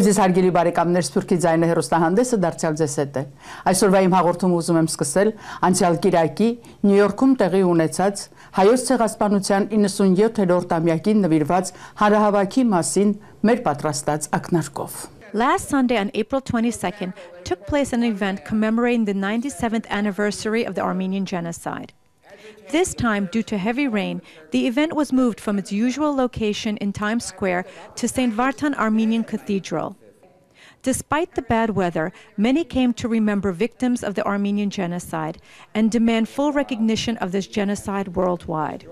Ձեզ հարգելի բարեկամներ, Սփյուռքի ձայնը հեռուստահանդեսը դարձյալ ձեզ հետ է։ Այսօրվա իմ հաղորդումը ուզում եմ սկսել անցյալ կիրակի Նյու Յորքում տեղի ունեցած հայոց ցեղասպանության 97-րդ-ամյակին նվիրված հանրահավաքի մասին մեր պատրաստած ակնարկով։ Last Sunday on April 22nd took place an event commemorating the 97th anniversary of the Armenian Genocide. This time, due to heavy rain, the event was moved from its usual location in Times Square to St. Vartan Armenian Cathedral. Despite the bad weather, many came to remember victims of the Armenian Genocide and demand full recognition of this genocide worldwide.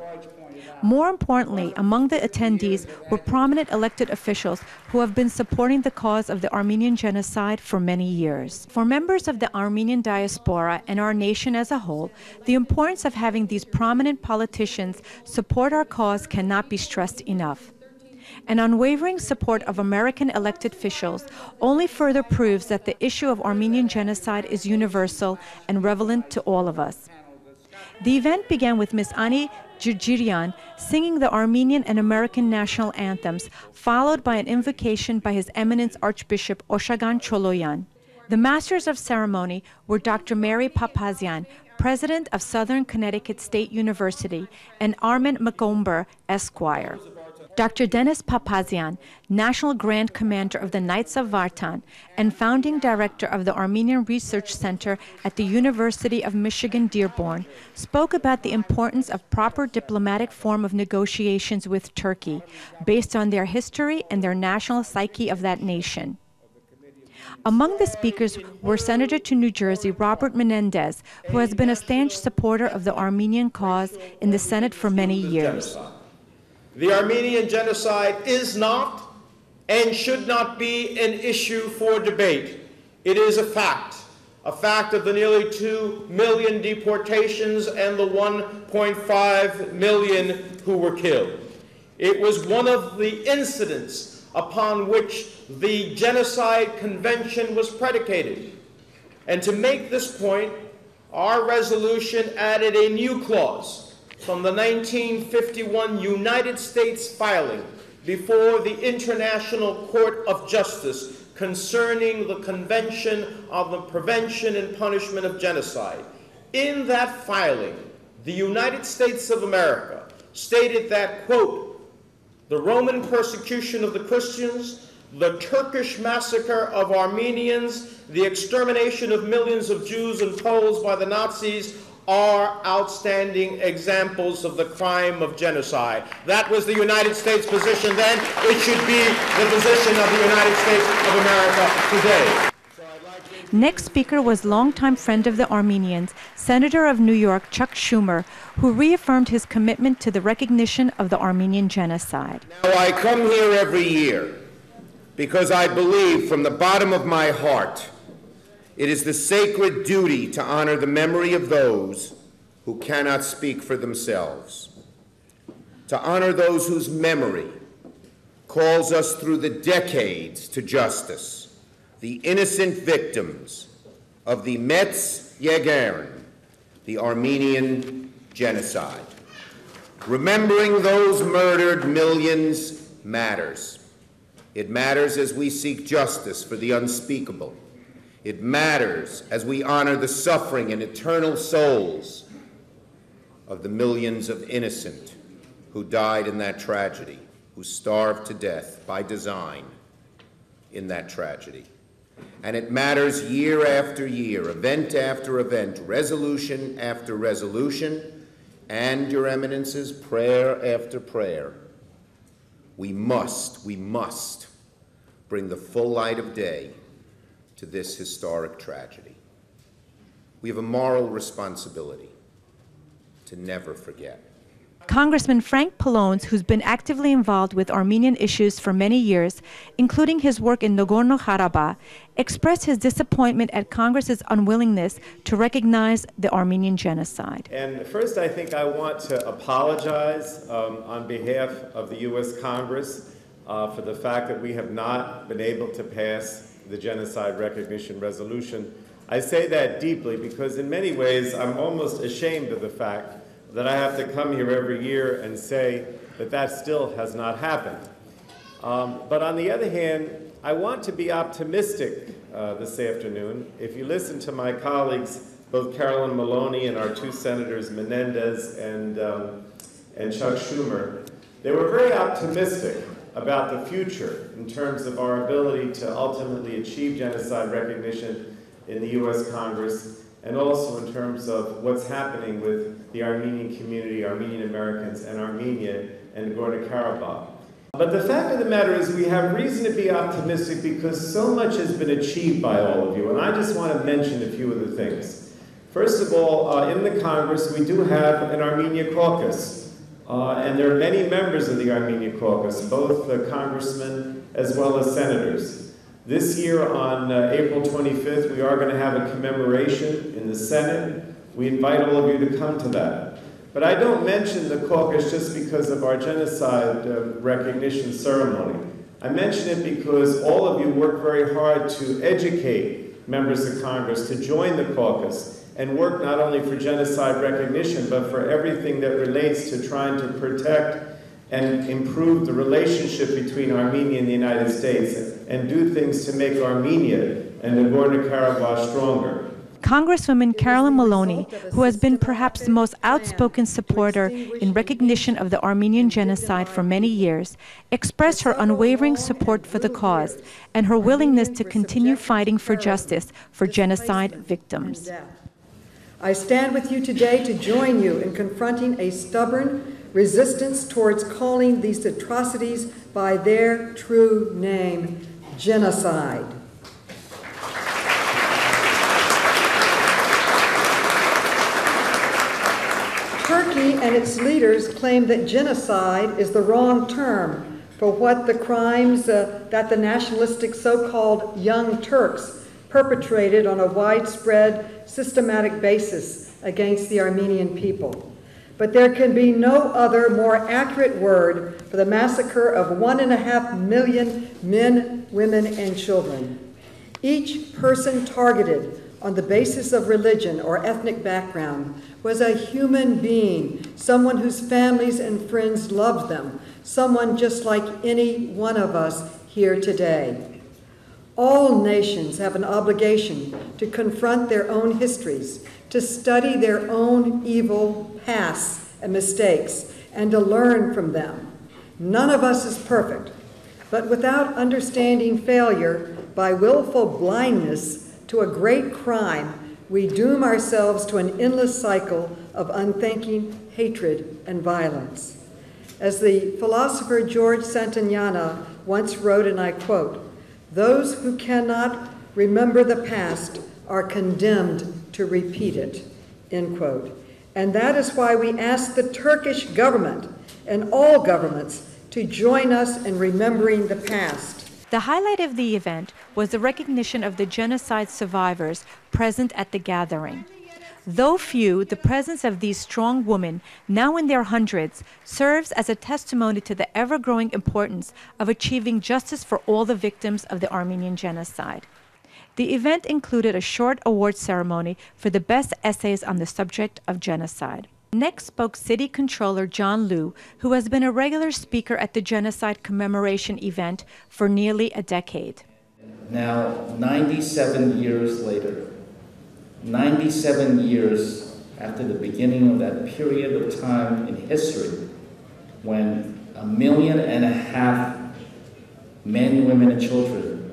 More importantly, among the attendees were prominent elected officials who have been supporting the cause of the Armenian Genocide for many years. For members of the Armenian diaspora and our nation as a whole, the importance of having these prominent politicians support our cause cannot be stressed enough. An unwavering support of American elected officials only further proves that the issue of Armenian genocide is universal and relevant to all of us. The event began with Ms. Ani Jirjiryan singing the Armenian and American national anthems, followed by an invocation by His Eminence Archbishop Oshagan Choloyan. The masters of ceremony were Dr. Mary Papazian, President of Southern Connecticut State University, and Armin Macomber, Esquire. Dr. Dennis Papazian, National Grand Commander of the Knights of Vartan and Founding Director of the Armenian Research Center at the University of Michigan Dearborn, spoke about the importance of proper diplomatic form of negotiations with Turkey, based on their history and their national psyche of that nation. Among the speakers were Senator to New Jersey Robert Menendez, who has been a staunch supporter of the Armenian cause in the Senate for many years. The Armenian genocide is not and should not be an issue for debate. It is a fact of the nearly 2 million deportations and the 1.5 million who were killed. It was one of the incidents upon which the Genocide Convention was predicated. And to make this point, our resolution added a new clause from the 1951 United States filing before the International Court of Justice concerning the Convention on the Prevention and Punishment of Genocide. In that filing, the United States of America stated that, quote, the Roman persecution of the Christians, the Turkish massacre of Armenians, the extermination of millions of Jews and Poles by the Nazis are outstanding examples of the crime of genocide. That was the United States position then. It should be the position of the United States of America today. Next speaker was longtime friend of the Armenians, Senator of New York Chuck Schumer, who reaffirmed his commitment to the recognition of the Armenian genocide. Now, I come here every year because I believe from the bottom of my heart it is the sacred duty to honor the memory of those who cannot speak for themselves, to honor those whose memory calls us through the decades to justice, the innocent victims of the Metz Yegern, the Armenian genocide. Remembering those murdered millions matters. It matters as we seek justice for the unspeakable. It matters as we honor the suffering and eternal souls of the millions of innocent who died in that tragedy, who starved to death by design in that tragedy. And it matters year after year, event after event, resolution after resolution, and, Your Eminences, prayer after prayer. We must bring the full light of day to this historic tragedy. We have a moral responsibility to never forget. Congressman Frank Pallones, who's been actively involved with Armenian issues for many years, including his work in Nagorno-Karabakh, expressed his disappointment at Congress's unwillingness to recognize the Armenian genocide. And first, I think I want to apologize on behalf of the U.S. Congress for the fact that we have not been able to pass the genocide recognition resolution. I say that deeply because in many ways I'm almost ashamed of the fact that I have to come here every year and say that that still has not happened. But on the other hand, I want to be optimistic this afternoon. If you listen to my colleagues, both Carolyn Maloney and our two senators, Menendez and Chuck Schumer, they were very optimistic about the future in terms of our ability to ultimately achieve genocide recognition in the U.S. Congress, and also in terms of what's happening with the Armenian community, Armenian Americans, and Armenia and Nagorno-Karabakh. But the fact of the matter is we have reason to be optimistic because so much has been achieved by all of you, and I just want to mention a few of the things. First of all, in the Congress, we do have an Armenia caucus, and there are many members of the Armenia caucus, both congressmen as well as senators. This year, on April 25th, we are going to have a commemoration in the Senate. We invite all of you to come to that. But I don't mention the caucus just because of our genocide recognition ceremony. I mention it because all of you work very hard to educate members of Congress to join the caucus and work not only for genocide recognition, but for everything that relates to trying to protect and improve the relationship between Armenia and the United States and do things to make Armenia and Nagorno-Karabakh stronger. Congresswoman Carolyn Maloney, who has been perhaps the most outspoken supporter in recognition of the Armenian Genocide for many years, expressed her unwavering support for the cause and her willingness to continue fighting for justice for genocide victims. I stand with you today to join you in confronting a stubborn resistance towards calling these atrocities by their true name, genocide. Turkey and its leaders claim that genocide is the wrong term for what the crimes that the nationalistic so-called Young Turks perpetrated on a widespread, systematic basis against the Armenian people. But there can be no other more accurate word for the massacre of 1.5 million men, women, and children. Each person targeted on the basis of religion or ethnic background was a human being, someone whose families and friends loved them, someone just like any one of us here today. All nations have an obligation to confront their own histories, to study their own evil pasts and mistakes, and to learn from them. None of us is perfect, but without understanding failure by willful blindness to a great crime, we doom ourselves to an endless cycle of unthinking hatred and violence. As the philosopher George Santayana once wrote, and I quote, "Those who cannot remember the past are condemned to repeat it," end quote. And that is why we ask the Turkish government and all governments to join us in remembering the past. The highlight of the event was the recognition of the genocide survivors present at the gathering. Though few, the presence of these strong women, now in their hundreds, serves as a testimony to the ever-growing importance of achieving justice for all the victims of the Armenian Genocide. The event included a short award ceremony for the best essays on the subject of genocide. Next spoke City Controller John Liu, who has been a regular speaker at the Genocide Commemoration event for nearly a decade. Now, 97 years later, 97 years after the beginning of that period of time in history when 1.5 million men, women, and children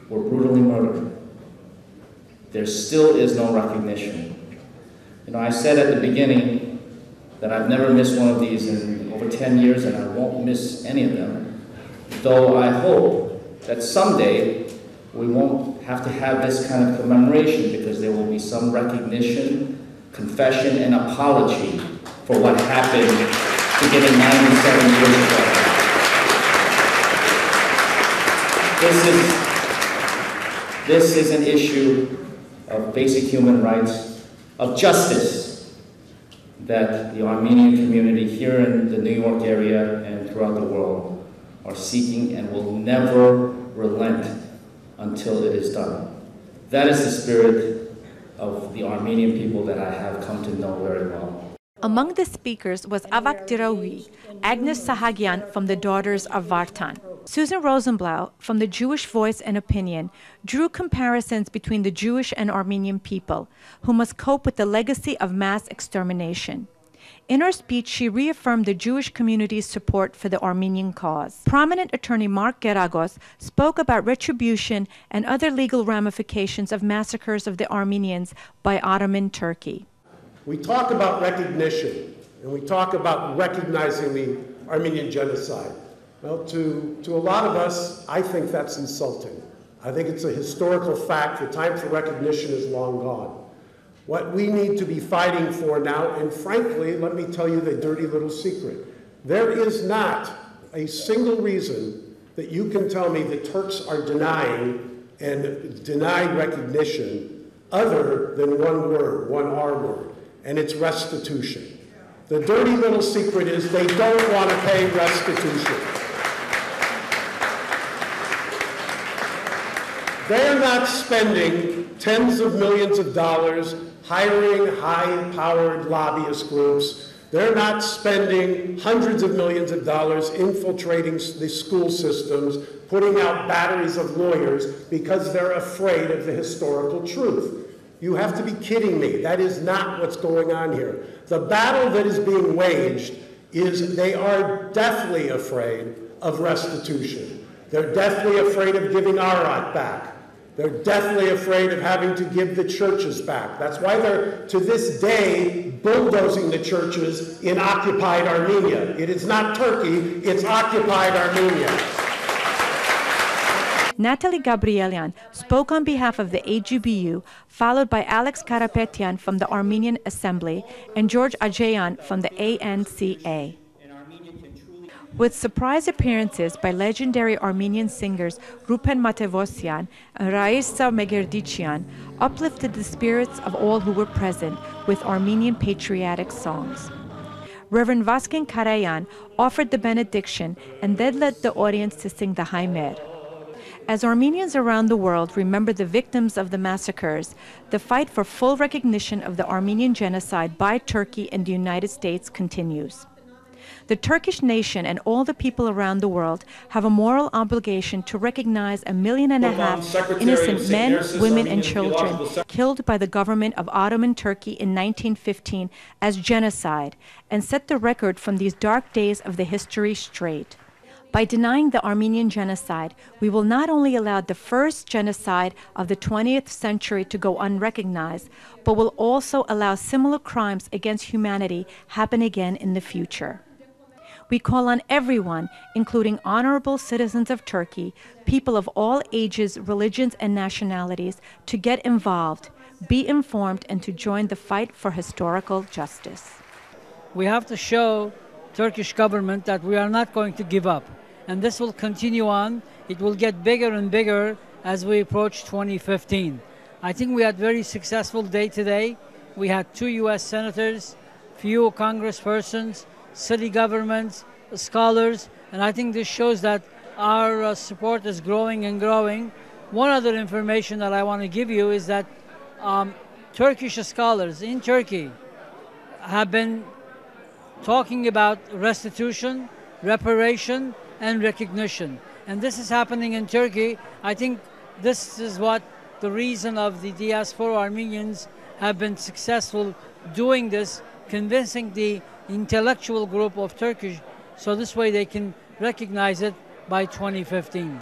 were brutally murdered, there still is no recognition. You know, I said at the beginning that I've never missed one of these in over 10 years, and I won't miss any of them, though I hope that someday we won't have to have this kind of commemoration because there will be some recognition, confession, and apology for what happened beginning 97 years ago. This is an issue of basic human rights, of justice, that the Armenian community here in the New York area and throughout the world are seeking and will never relent until it is done. That is the spirit of the Armenian people that I have come to know very well. Among the speakers was Avak Diraoui, Agnes Sahagyan from the Daughters of Vartan. Susan Rosenblau, from the Jewish Voice and Opinion, drew comparisons between the Jewish and Armenian people, who must cope with the legacy of mass extermination. In her speech, she reaffirmed the Jewish community's support for the Armenian cause. Prominent attorney Mark Geragos spoke about retribution and other legal ramifications of massacres of the Armenians by Ottoman Turkey. We talk about recognition, and we talk about recognizing the Armenian genocide. Well, to a lot of us, I think that's insulting. I think it's a historical fact. The time for recognition is long gone. What we need to be fighting for now, and frankly, let me tell you the dirty little secret. There is not a single reason that you can tell me the Turks are denying and deny recognition other than one word, one R word, and it's restitution. The dirty little secret is they don't want to pay restitution. They're not spending tens of millions of dollars hiring high-powered lobbyist groups. They're not spending hundreds of millions of dollars infiltrating the school systems, putting out batteries of lawyers because they're afraid of the historical truth. You have to be kidding me. That is not what's going on here. The battle that is being waged is they are deathly afraid of restitution. They're deathly afraid of giving Arat back. They're deathly afraid of having to give the churches back. That's why they're, to this day, bulldozing the churches in occupied Armenia. It is not Turkey, it's occupied Armenia. Natalie Gabrielian spoke on behalf of the AGBU, followed by Alex Karapetyan from the Armenian Assembly and George Ajayan from the ANCA. With surprise appearances by legendary Armenian singers Rupen Matevosyan and Raisa Megerdichian uplifted the spirits of all who were present with Armenian patriotic songs. Reverend Vaskin Karayan offered the benediction and then led the audience to sing the Haimer. As Armenians around the world remember the victims of the massacres, the fight for full recognition of the Armenian genocide by Turkey and the United States continues. The Turkish nation and all the people around the world have a moral obligation to recognize 1.5 million innocent men, women, and children killed by the government of Ottoman Turkey in 1915 as genocide and set the record from these dark days of the history straight. By denying the Armenian genocide, we will not only allow the first genocide of the 20th century to go unrecognized, but will also allow similar crimes against humanity happen again in the future. We call on everyone, including honorable citizens of Turkey, people of all ages, religions, and nationalities, to get involved, be informed, and to join the fight for historical justice. We have to show Turkish government that we are not going to give up. And this will continue on. It will get bigger and bigger as we approach 2015. I think we had a very successful day today. We had 2 U.S. senators, few congresspersons, city governments, scholars, and I think this shows that our support is growing and growing. One other information that I want to give you is that Turkish scholars in Turkey have been talking about restitution, reparation, and recognition. And this is happening in Turkey. I think this is what the reason of the diaspora Armenians have been successful doing this, convincing the intellectual group of Turkish, so this way they can recognize it by 2015.